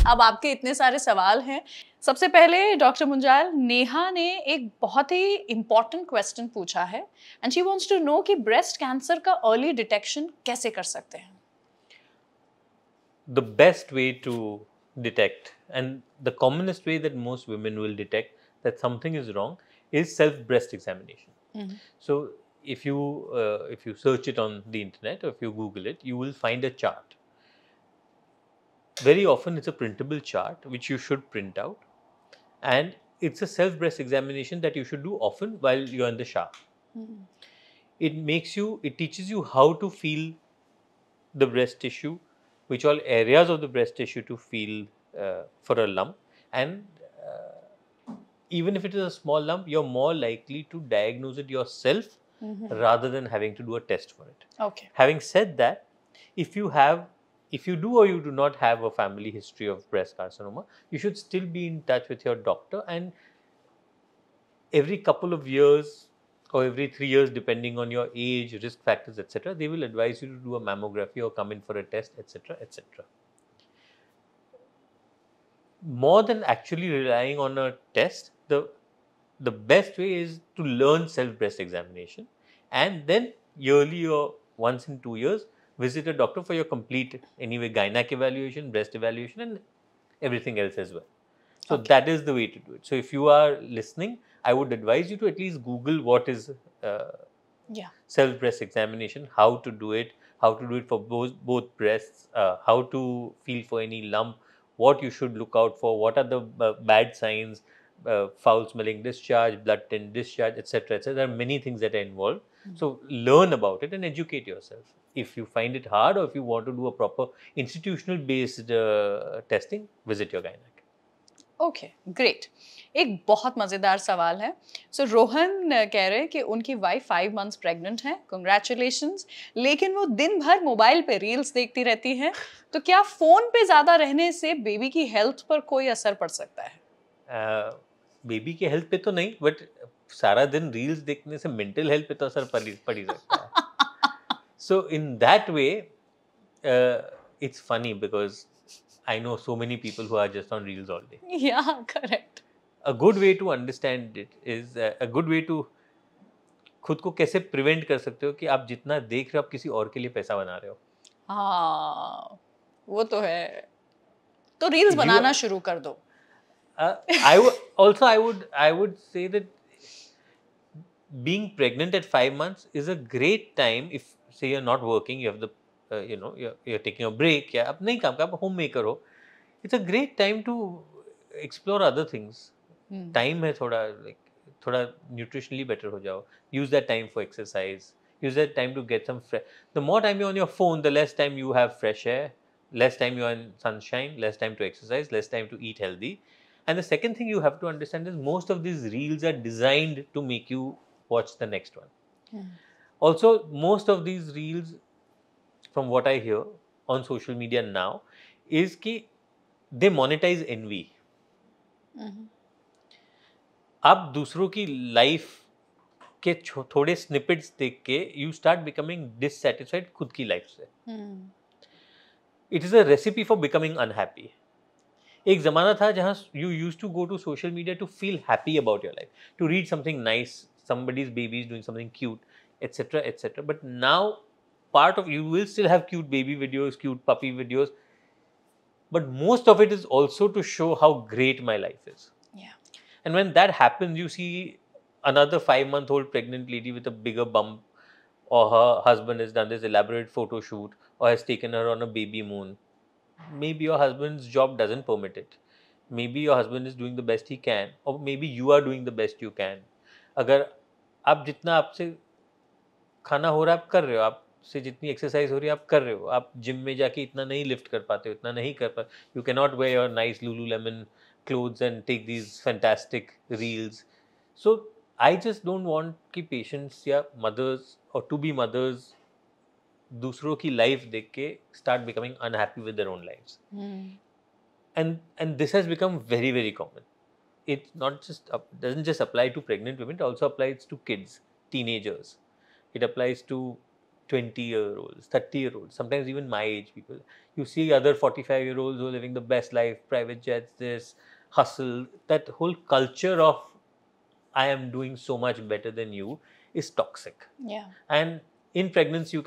अब आपके इतने सारे सवाल हैं। सबसे पहले डॉक्टर मुंजाल, नेहा ने एक बहुत ही इम्पोर्टेंट क्वेश्चन पूछा है and she wants to know कि ब्रेस्ट कैंसर का अर्ली डिटेक्शन कैसे कर सकते हैं? The best way to detect, and the commonest way that most women will detect that something is wrong, is self breast examination. So if you search it on the internet, or if you Google it, you will find a chart. Very often it's a printable chart which you should print out, and it's a self breast examination that you should do often while you're in the shower. It teaches you how to feel the breast tissue, which all areas of the breast tissue to feel for a lump, and even if it is a small lump, you're more likely to diagnose it yourself rather than having to do a test for it. Okay. Having said that, if you do or you do not have a family history of breast carcinoma, you should still be in touch with your doctor, and every couple of years or every 3 years, depending on your age, risk factors, etc., they will advise you to do a mammography or come in for a test, etc., etc. More than actually relying on a test, the best way is to learn self breast examination, and then yearly or once in 2 years visit a doctor for your complete anyway gynec evaluation, breast evaluation, and everything else as well. So Okay. that is the way to do it. So if you are listening, I would advise you to at least Google what is self breast examination, how to do it, for both breasts, how to feel for any lump, what you should look out for, what are the bad signs, foul smelling discharge, blood tint discharge, etc., etc. There are many things that are involved. So learn about it and educate yourself. If you find it hard, or if you want to do a proper institutional based testing, visit your gynec. Okay, great. एक बहुत मज़ेदार सवाल है। सो रोहन कह रहे हैं कि उनकी वाइफ 5 मंथ्स प्रेग्नेंट है, कांग्रेचुलेशंस, लेकिन वो दिन भर मोबाइल पे रील्स देखती रहती हैं। तो क्या फ़ोन पे ज़्यादा रहने से बेबी की हेल्थ पर कोई असर पड़ सकता है? बेबी के हेल्थ पे तो नहीं, बट सारा दिन रील्स देखने से मेंटल हेल्थ पे तो असर पड़ ही सकता है. So in that way, it's funny because I know so many people who are just on reels all day. Yeah, correct. A good way to understand it is a good way to खुद को कैसे prevent कर सकते हो कि आप जितना देख रहे हो आप किसी और के लिए पैसा बना रहे हो. हाँ, वो तो है। तो रील्स बनाना शुरू कर दो. I would say that being pregnant at 5 months is a great time. If say you're not working, you have the you're taking a break, या अब नहीं काम का, आप homemaker हो, it's a great time to explore other things. Time है थोड़ा nutritionally better हो जाओ. Use that time for exercise. Use that time to get some fresh. The more time you're on your phone, the less time you have fresh air, less time you're in sunshine, less time to exercise, less time to eat healthy. And the second thing you have to understand is most of these reels are designed to make you watch the next one. Also, most of these reels, from what I hear on social media now, is कि they monetize envy. आप दूसरों की life के थोड़े snippets देख के you start becoming dissatisfied खुद की लाइफ से. It is a recipe for becoming unhappy. एक जमाना था जहां you used to go to social media to feel happy about your life, to read something nice, somebody's baby is doing something cute, etc., etc. But now, part of you will still have cute baby videos, cute puppy videos, but most of it is also to show how great my life is. Yeah. And when that happens, you see another 5-month-old pregnant lady with a bigger bump, or her husband has done this elaborate photo shoot, or has taken her on a baby moon. Maybe your husband's job doesn't permit it. Maybe your husband is doing the best he can, or maybe you are doing the best you can. अगर आप जितना आपसे खाना हो रहा है आप कर रहे हो, आपसे जितनी एक्सरसाइज हो रही है आप कर रहे हो, आप जिम में जाके इतना नहीं लिफ्ट कर पाते हो, इतना नहीं कर पाते, you can not wear your nice Lululemon clothes and take these fantastic reels. So I just don't want कि patients या mothers or to be mothers दूसरों की लाइफ देख के start becoming unhappy with their own lives. And this has become very, very common. It not just doesn't just apply to pregnant women, it also applies to kids, teenagers. It applies to 20-year-olds, 30-year-olds, sometimes even my age people. You see other 45-year-olds who are living the best life, private jets, this hustle, that whole culture of I am doing so much better than you is toxic. Yeah. And in pregnancy, you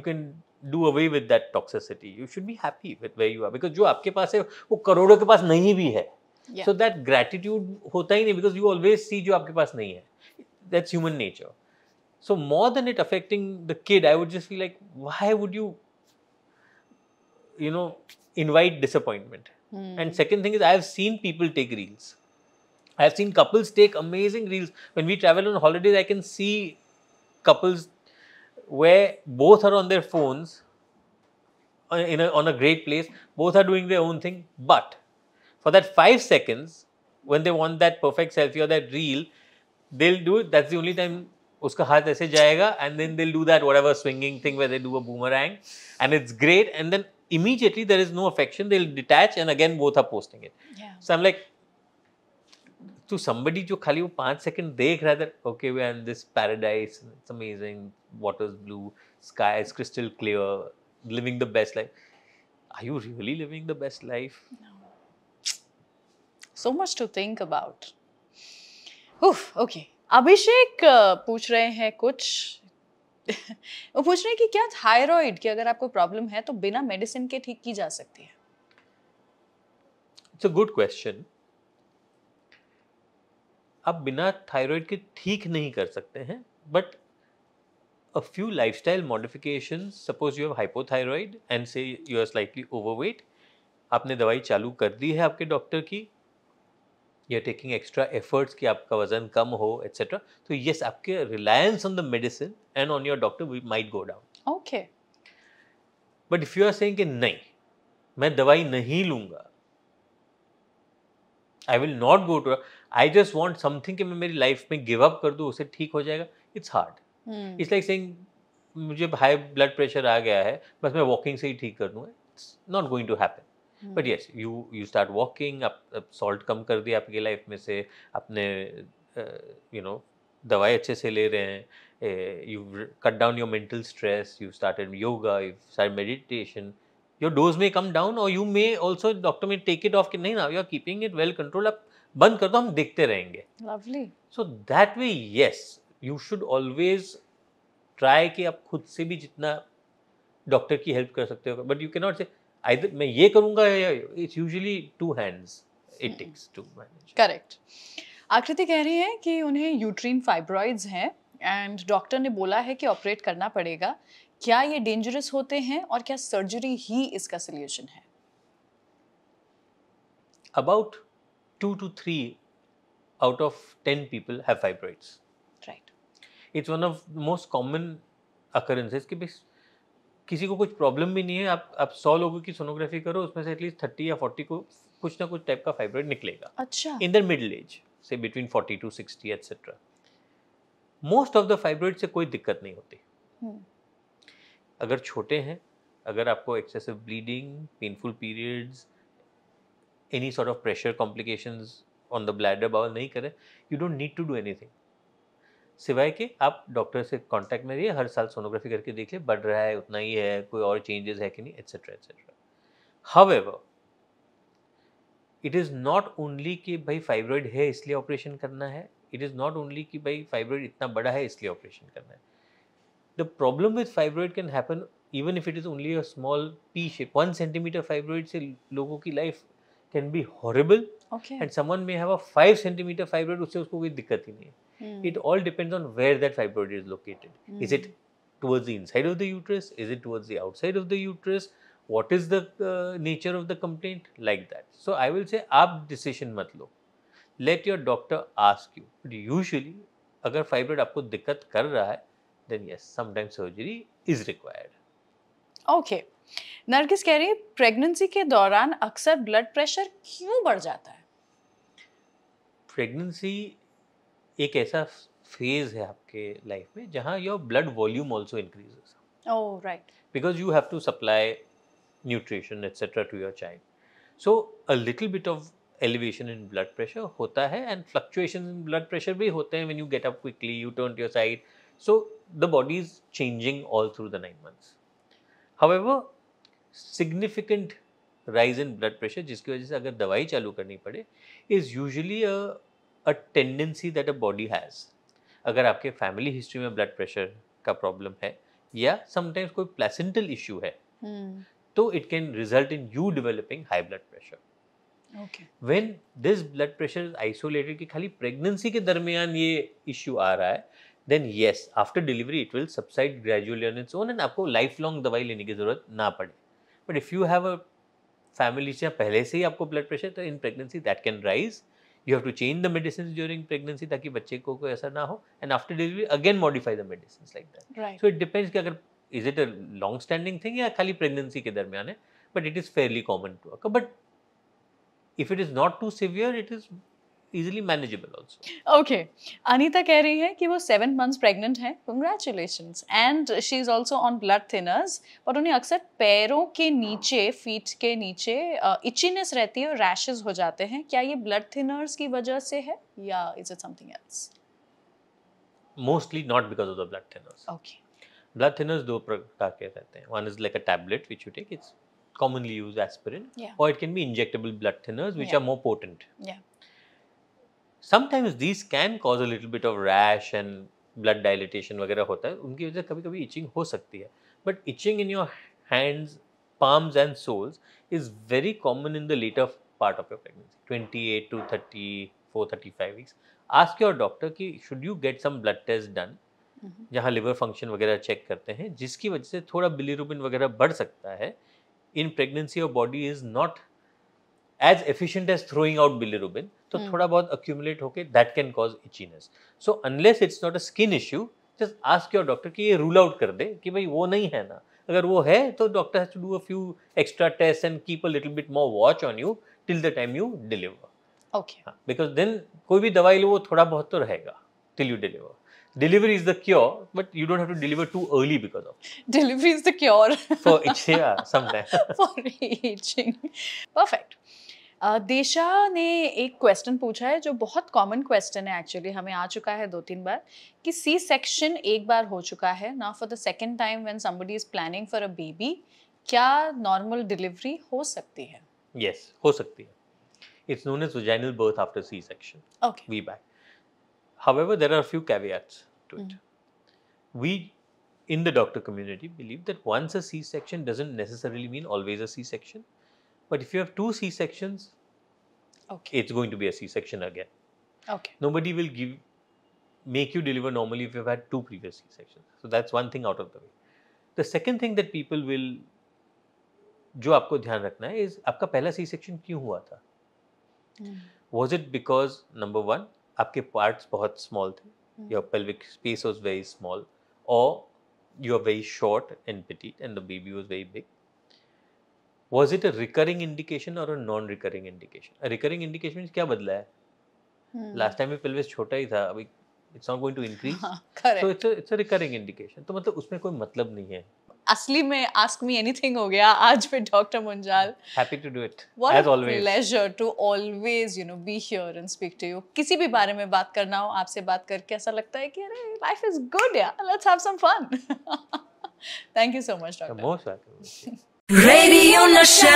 can do away with that toxicity. You should be happy with where you are, because जो आपके पास है वो करोड़ों के पास नहीं भी है. Yeah. So that gratitude होता ही नहीं, because you always see जो आपके पास नहीं है. That's human nature. So more than it affecting the kid, I would just feel like, why would you invite disappointment? And second thing is, I have seen people take reels. I have seen couples take amazing reels. When we travel on holidays, I can see couples where both are on their phones on a great place, both are doing their own thing, but for that 5 seconds, when they want that perfect selfie or that reel, they'll do it. That's the only time uska haath aise jayega, and then they'll do that whatever swinging thing where they do a boomerang, and it's great, and then immediately there is no affection, they'll detach, and again both are posting it. Yeah. So I'm like, to somebody जो खाली वो 5 second देख रहा था, okay, we are in this paradise, it's amazing, water's blue, sky is crystal clear, living the best life. Are you really living the best life? No. So much to think about. Okay. अभिषेक पूछ रहे हैं कुछ. वो पूछ रहे हैं कि क्या थायराइड की अगर आपको प्रॉब्लम है तो बिना मेडिसिन के ठीक की जा सकती है? It's a good question. आप बिना थायराइड के ठीक नहीं कर सकते हैं, but a few lifestyle modifications, suppose you have hypothyroid and say you are slightly overweight, आपने दवाई चालू कर दी है आपके डॉक्टर की, you are taking extra efforts कि आपका वजन कम हो etc. तो yes, आपके reliance on the medicine and on your doctor might go down. Okay. But if you are saying कि नहीं, मैं दवाई नहीं लूंगा, I will not go to, I just want something कि मैं मेरी लाइफ में गिव अप कर दूं, उसे ठीक हो जाएगा, it's hard. It's like saying मुझे हाई ब्लड प्रेशर आ गया है, बस मैं वॉकिंग से ही ठीक कर दूंगा. It's not going to happen. But yes, you start walking, आप सॉल्ट कम कर दिया आपकी लाइफ में से, आपने दवाई अच्छे से ले रहे हैं, you cut down your mental stress, you started yoga, you started meditation, your dose may come down, or you may also, doctor may take it off कि नहीं ना, you are keeping it well controlled, आप बंद कर दो, हम देखते रहेंगे. Lovely. So that way, yes, you should always try कि आप खुद से भी जितना डॉक्टर की हेल्प कर सकते हो, but you can not say either मैं ये करूंगा या it's usually two hands it takes to manage. Correct. Aakriti कह रही है कि उन्हें यूट्रीन फाइब्रॉइड्स हैं एंड डॉक्टर ने बोला है कि ऑपरेट करना पड़ेगा. क्या ये डेंजरस होते हैं और क्या सर्जरी ही इसका सॉल्यूशन है? About 2 to 3 out of 10 people have fibroids. Right. It's one of the most common occurrences कि बस किसी को कुछ प्रॉब्लम भी नहीं है, आप 100 लोगों की सोनोग्राफी करो, उसमें से एटलीस्ट 30 या 40 को कुछ ना कुछ टाइप का फाइब्रॉइड निकलेगा. अच्छा. इन द मिडिल एज, से between 40 to 60 etcetera. Most of the fibroid से कोई दिक्कत नहीं होती. अगर छोटे हैं, अगर आपको excessive bleeding, painful periods, any sort of pressure complications on the bladder bowel नहीं करें, you don't need to do anything, सिवाय कि आप डॉक्टर से कांटेक्ट में रहिए, हर साल सोनोग्राफी करके देख ले, बढ़ रहा है उतना ही है, कोई और चेंजेस है कि नहीं, etcetera etcetera. However, it is not only कि भाई फाइब्रॉइड है इसलिए ऑपरेशन करना है, इट इज़ नॉट ओनली कि भाई फाइब्रॉइड इतना बड़ा है इसलिए ऑपरेशन करना है. The problem with fibroid can happen even if it is only a small P shape. 1 centimetre fibroid से लोगों की life can be horrible, and someone may have a 5 centimetre fibroid, उससे उसको कोई दिक्कत ही नहीं है. It all depends on where that fibroid is located. Is it towards the inside of the uterus? Is it towards the outside of the uterus? What is the nature of the complaint? Like that. So I will say, आप decision मत लो. Let your doctor ask you. But usually, अगर fibroid आपको दिक्कत कर रहा है, then yes, sometimes surgery is required. Okay. Nargis कह रही है प्रेगनेंसी के दौरान अक्सर ब्लड प्रेशर क्यों बढ़ जाता है? Pregnancy एक ऐसा फेज है आपके लाइफ में जहां your blood volume also increases. Oh right. Because you have to supply nutrition etcetera to your child. So a little bit of elevation in blood pressure होता है, and fluctuation in blood pressure भी होते हैं. When you get up quickly, you turn to your side, So the body is changing all through the 9 months. However, significant rise in blood pressure जिसकी वजह से अगर दवाई चालू करनी पड़े is usually a tendency that a body has. अगर आपके फैमिली हिस्ट्री में ब्लड प्रेशर का प्रॉब्लम है या समटाइम्स कोई प्लेसेंटल इशू है तो it can result in you developing high blood pressure. Okay. When this blood pressure is isolated कि खाली प्रेगनेंसी के दरमियान ये इश्यू आ रहा है, then yes, after delivery it will subside gradually on its own and आपको लाइफ लॉन्ग दवाई लेने की जरूरत ना पड़े. But if you have a family से पहले से ही आपको ब्लड प्रेशर तो in pregnancy that can rise. You have to change the medicines during pregnancy ताकि बच्चे को कोई ऐसा ना हो, and after delivery again modify the medicines like that. Right. So it depends कि अगर is it a long standing thing या खाली प्रेगनेंसी के दरमियान है, but it is fairly common to occur. But if it is not too severe, it is easily manageable also. Okay. Anita कह रही है कि वो 7 months pregnant है. Congratulations. And she is also on blood thinners. पर उन्हें अक्सर पैरों के नीचे, feet के नीचे itchiness रहती है और rashes हो जाते हैं. क्या ये blood thinners की वजह से है या is it something else? Mostly not because of the blood thinners. Okay. Blood thinners दो प्रकार के रहते हैं. One is like a tablet which you take. It's commonly used aspirin. Yeah. Or it can be injectable blood thinners which Yeah. are more potent. Yeah. Sometimes these can cause a little bit of rash and blood dilatation वगैरह होता है. उनकी वजह से कभी-कभी itching हो सकती है. But itching in your hands, palms and soles is very common in the later part of your pregnancy, 28 to 34, 35 weeks. Ask your doctor कि should you get some blood test done, जहाँ liver function वगैरह check करते हैं, जिसकी वजह से थोड़ा bilirubin वगैरह बढ़ सकता है. In pregnancy, your body is not as efficient as throwing out bilirubin. तो थोड़ा बहुत accumulate होके that can cause itchiness. So unless it's not a skin issue, just ask your doctor कि ये rule out कर दे कि भाई वो नहीं है ना. अगर वो है तो doctor has to do a few extra tests and keep a little bit more watch on you till the time you deliver. Okay. Because then कोई भी दवाई लो वो थोड़ा बहुत तो रहेगा till you deliver. Delivery is the cure, but you don't have to deliver too early because of it. Delivery is the cure. For itching, yeah, sometimes. For itching. Perfect. देशा ने एक क्वेश्चन पूछा है जो बहुत कॉमन क्वेश्चन है actually, हमें आ चुका है 2-3 बार कि सी सेक्शन एक बार हो चुका है ना, for the second time when somebody is planning for a baby, क्या नॉर्मल डिलीवरी हो सकती है? Yes, हो सकती है. It's known as vaginal birth after C-section. Okay. VBAC. However, there are a few caveats to it. We, in the doctor community, believe that once a C-section doesn't necessarily mean always a C-section. But if you have 2 C-sections, Okay. it's going to be a C-section again. Okay. Nobody will make you deliver normally if you've had 2 previous C-sections. So that's one thing out of the way. The second thing that people will, जो आपको ध्यान रखना है, is आपका पहला C-section क्यों हुआ था? Was it because number 1, आपके parts बहुत small थे, your pelvic space was very small, or you are very short and petite and the baby was very big? Was it a recurring indication or a non-recurring indication? A recurring indication means क्या बदला है? Last time में pelvis छोटा ही था, अभी it's not going to increase. Correct. So it's a recurring indication. तो मतलब उसमें कोई मतलब नहीं है. असली में ask me anything हो गया आज पे doctor Munjal. Happy to do it. What as a always. pleasure to always be here and speak to you. किसी भी बारे में बात करना हो, आपसे बात करके ऐसा लगता है कि अरे life is good यार, let's have some fun. Thank you so much, doctor. You're most welcome. Radio Nasha.